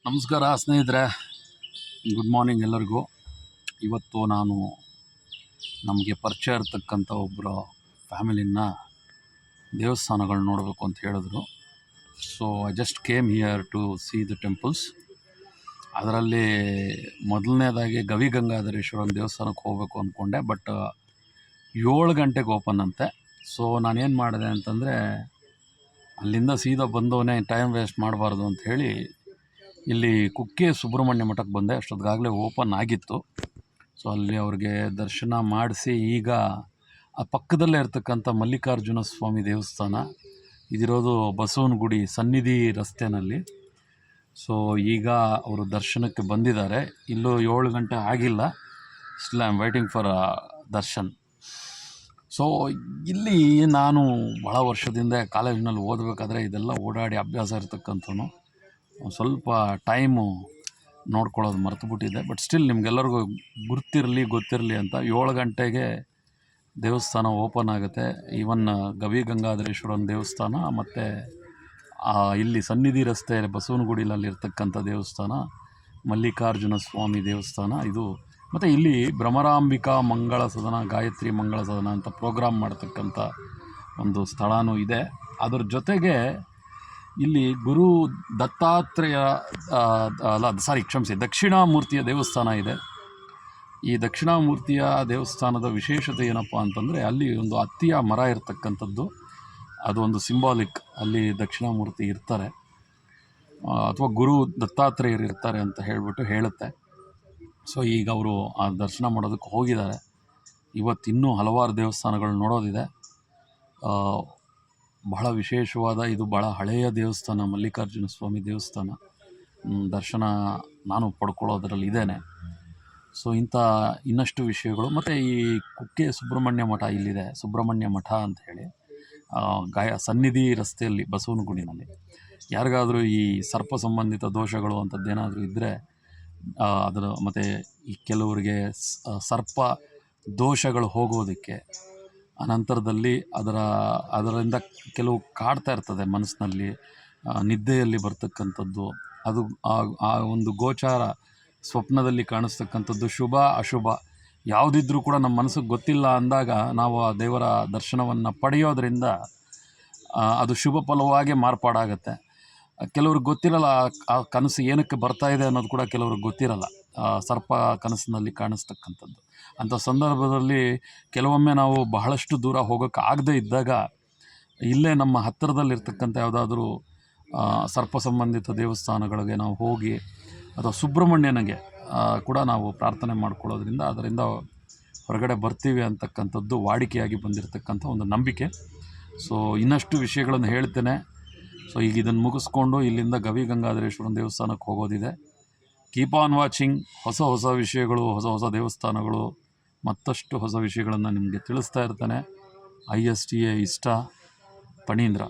ನಮಸ್ಕಾರ ಸ್ನೇಹಿತರೆ, good morning ಎಲ್ಲರಿಗೂ. ಇವತ್ತು ನಾನು ನಮಗೆ ಪರಿಚಯ ಇರತಕ್ಕಂಥ ಒಬ್ಬರ ಫ್ಯಾಮಿಲಿನ ದೇವಸ್ಥಾನಗಳು ನೋಡಬೇಕು ಅಂತ ಹೇಳಿದ್ರು. So I just came here to see the temples. ಅದರಲ್ಲಿ ಮೊದಲನೇದಾಗಿ ಗವಿಗಂಗಾಧರೇಶ್ವರನ ದೇವಸ್ಥಾನಕ್ಕೆ ಹೋಗಬೇಕು ಅಂದ್ಕೊಂಡೆ. ಬಟ್ 7 ಗಂಟೆಗೆ ಓಪನ್ ಅಂತೆ. ಸೊ ನಾನೇನು ಮಾಡಿದೆ ಅಂತಂದರೆ, ಅಲ್ಲಿಂದ ಸೀದಾ ಬಂದವನೇ ಟೈಮ್ ವೇಸ್ಟ್ ಮಾಡಬಾರ್ದು ಅಂತ ಹೇಳಿ ಇಲ್ಲಿ ಕುಕ್ಕೆ ಸುಬ್ರಹ್ಮಣ್ಯ ಮಠಕ್ಕೆ ಬಂದೆ. ಅಷ್ಟೊತ್ತಿಗಾಗಲೇ ಓಪನ್ ಆಗಿತ್ತು. ಸೊ ಅಲ್ಲಿ ಅವ್ರಿಗೆ ದರ್ಶನ ಮಾಡಿಸಿ ಈಗ ಆ ಪಕ್ಕದಲ್ಲೇ ಇರ್ತಕ್ಕಂಥ ಮಲ್ಲಿಕಾರ್ಜುನ ಸ್ವಾಮಿ ದೇವಸ್ಥಾನ ಇದಿರೋದು ಬಸವನಗುಡಿ ಸನ್ನಿಧಿ ರಸ್ತೆಯಲ್ಲಿ. ಸೊ ಈಗ ಅವರು ದರ್ಶನಕ್ಕೆ ಬಂದಿದ್ದಾರೆ. ಇಲ್ಲೂ 7 ಗಂಟೆ ಆಗಿಲ್ಲ. Still I am waiting for Darshan. So ಇಲ್ಲಿ ನಾನು ಭಾಳ ವರ್ಷದಿಂದ ಕಾಲೇಜಿನಲ್ಲಿ ಓದಬೇಕಾದ್ರೆ ಇದೆಲ್ಲ ಓಡಾಡಿ ಅಭ್ಯಾಸ ಇರತಕ್ಕಂಥವನು. ಸ್ವಲ್ಪ ಟೈಮು ನೋಡ್ಕೊಳ್ಳೋದು ಮರ್ತುಬಿಟ್ಟಿದ್ದೆ. ಬಟ್ ಸ್ಟಿಲ್ ನಿಮಗೆಲ್ಲರಿಗೂ ಗೊತ್ತಿರಲಿ ಅಂತ 7 ಗಂಟೆಗೆ ದೇವಸ್ಥಾನ ಓಪನ್ ಆಗುತ್ತೆ. ಈವನ್ ಗವಿಗಂಗಾಧರೇಶ್ವರನ ದೇವಸ್ಥಾನ ಮತ್ತು ಇಲ್ಲಿ ಸನ್ನಿಧಿ ರಸ್ತೆ ಬಸವನಗುಡಿಲಲ್ಲಿರ್ತಕ್ಕಂಥ ದೇವಸ್ಥಾನ ಮಲ್ಲಿಕಾರ್ಜುನ ಸ್ವಾಮಿ ದೇವಸ್ಥಾನ ಇದು. ಮತ್ತು ಇಲ್ಲಿ ಭ್ರಮರಾಂಬಿಕಾ ಮಂಗಳ ಸದನ, ಗಾಯತ್ರಿ ಮಂಗಳ ಸದನ ಅಂತ ಪ್ರೋಗ್ರಾಮ್ ಮಾಡ್ತಕ್ಕಂಥ ಒಂದು ಸ್ಥಳವೂ ಇದೆ. ಅದ್ರ ಜೊತೆಗೆ ಇಲ್ಲಿ ಗುರು ದತ್ತಾತ್ರೇಯ ದಕ್ಷಿಣಾಮೂರ್ತಿಯ ದೇವಸ್ಥಾನ ಇದೆ. ಈ ದಕ್ಷಿಣಾಮೂರ್ತಿಯ ದೇವಸ್ಥಾನದ ವಿಶೇಷತೆ ಏನಪ್ಪ ಅಂತಂದರೆ, ಅಲ್ಲಿ ಒಂದು ಹತ್ತಿಯ ಮರ ಇರತಕ್ಕಂಥದ್ದು. ಅದು ಒಂದು ಸಿಂಬಾಲಿಕ್. ಅಲ್ಲಿ ದಕ್ಷಿಣಾಮೂರ್ತಿ ಇರ್ತಾರೆ ಅಥವಾ ಗುರು ದತ್ತಾತ್ರೇಯರು ಇರ್ತಾರೆ ಅಂತ ಹೇಳುತ್ತೆ. ಸೊ ಈಗ ಅವರು ಆ ದರ್ಶನ ಮಾಡೋದಕ್ಕೆ ಹೋಗಿದ್ದಾರೆ. ಇವತ್ತಿನ್ನೂ ಹಲವಾರು ದೇವಸ್ಥಾನಗಳು ನೋಡೋದಿದೆ. ಬಹಳ ವಿಶೇಷವಾದ, ಇದು ಭಾಳ ಹಳೆಯ ದೇವಸ್ಥಾನ, ಮಲ್ಲಿಕಾರ್ಜುನ ಸ್ವಾಮಿ ದೇವಸ್ಥಾನ. ದರ್ಶನ ನಾನು ಪಡ್ಕೊಳ್ಳೋದ್ರಲ್ಲಿ ಇದ್ದೇನೆ. ಸೊ ಇಂಥ ಇನ್ನಷ್ಟು ವಿಷಯಗಳು. ಮತ್ತು ಈ ಕುಕ್ಕೆ ಸುಬ್ರಹ್ಮಣ್ಯ ಮಠ ಇಲ್ಲಿದೆ, ಸುಬ್ರಹ್ಮಣ್ಯ ಮಠ ಅಂತ ಹೇಳಿ ಸನ್ನಿಧಿ ರಸ್ತೆಯಲ್ಲಿ ಬಸವನಗುಡಿನಲ್ಲಿ. ಯಾರಿಗಾದರೂ ಈ ಸರ್ಪ ಸಂಬಂಧಿತ ದೋಷಗಳು ಅಂಥದ್ದೇನಾದರೂ ಇದ್ದರೆ ಅದರ ಮತ್ತು ಈ ಕೆಲವರಿಗೆ ಸರ್ಪ ದೋಷಗಳು ಹೋಗೋದಕ್ಕೆ ಅನಂತರದಲ್ಲಿ ಅದರಿಂದ ಕೆಲವು ಕಾಡ್ತಾ ಇರ್ತದೆ ಮನಸ್ಸಿನಲ್ಲಿ, ನಿದ್ದೆಯಲ್ಲಿ ಬರ್ತಕ್ಕಂಥದ್ದು. ಅದು ಆ ಒಂದು ಗೋಚಾರ ಸ್ವಪ್ನದಲ್ಲಿ ಕಾಣಿಸ್ತಕ್ಕಂಥದ್ದು ಶುಭ ಅಶುಭ ಯಾವುದಿದ್ರೂ ಕೂಡ ನಮ್ಮ ಮನಸ್ಸಿಗೆ ಗೊತ್ತಿಲ್ಲ ಅಂದಾಗ ನಾವು ಆ ದೇವರ ದರ್ಶನವನ್ನು ಪಡೆಯೋದ್ರಿಂದ ಅದು ಶುಭ ಫಲವಾಗಿ ಮಾರ್ಪಾಡಾಗುತ್ತೆ. ಕೆಲವ್ರಿಗೆ ಗೊತ್ತಿರಲ್ಲ ಆ ಕನಸು ಏನಕ್ಕೆ ಬರ್ತಾಯಿದೆ ಅನ್ನೋದು ಕೂಡ ಕೆಲವ್ರಿಗೆ ಗೊತ್ತಿರಲ್ಲ. ಸರ್ಪ ಕನಸಿನಲ್ಲಿ ಕಾಣಿಸ್ತಕ್ಕಂಥದ್ದು. ಅಂಥ ಸಂದರ್ಭದಲ್ಲಿ ಕೆಲವೊಮ್ಮೆ ನಾವು ಬಹಳಷ್ಟು ದೂರ ಹೋಗೋಕ್ಕಾಗದೇ ಇದ್ದಾಗ ಇಲ್ಲೇ ನಮ್ಮ ಹತ್ತಿರದಲ್ಲಿರ್ತಕ್ಕಂಥ ಯಾವುದಾದ್ರೂ ಸರ್ಪ ಸಂಬಂಧಿತ ದೇವಸ್ಥಾನಗಳಿಗೆ ನಾವು ಹೋಗಿ ಅಥವಾ ಸುಬ್ರಹ್ಮಣ್ಯನಿಗೆ ಕೂಡ ನಾವು ಪ್ರಾರ್ಥನೆ ಮಾಡ್ಕೊಳ್ಳೋದ್ರಿಂದ ಅದರಿಂದ ಹೊರಗಡೆ ಬರ್ತೀವಿ ಅಂತಕ್ಕಂಥದ್ದು ವಾಡಿಕೆಯಾಗಿ ಬಂದಿರತಕ್ಕಂಥ ಒಂದು ನಂಬಿಕೆ. ಸೊ ಇನ್ನಷ್ಟು ವಿಷಯಗಳನ್ನು ಹೇಳ್ತೇನೆ. ಸೊ ಈಗ ಇದನ್ನು ಮುಗಿಸ್ಕೊಂಡು ಇಲ್ಲಿಂದ ಗವಿಗಂಗಾಧರೇಶ್ವರನ ದೇವಸ್ಥಾನಕ್ಕೆ ಹೋಗೋದಿದೆ. Keep on watching. ಹೊಸ ವಿಷಯಗಳು, ಹೊಸ ದೇವಸ್ಥಾನಗಳು, ಮತ್ತಷ್ಟು ಹೊಸ ವಿಷಯಗಳನ್ನು ನಿಮಗೆ ತಿಳಿಸ್ತಾ ಇರ್ತಾನೆ. ISTA ಇಷ್ಟ, ಫಣೀಂದ್ರ.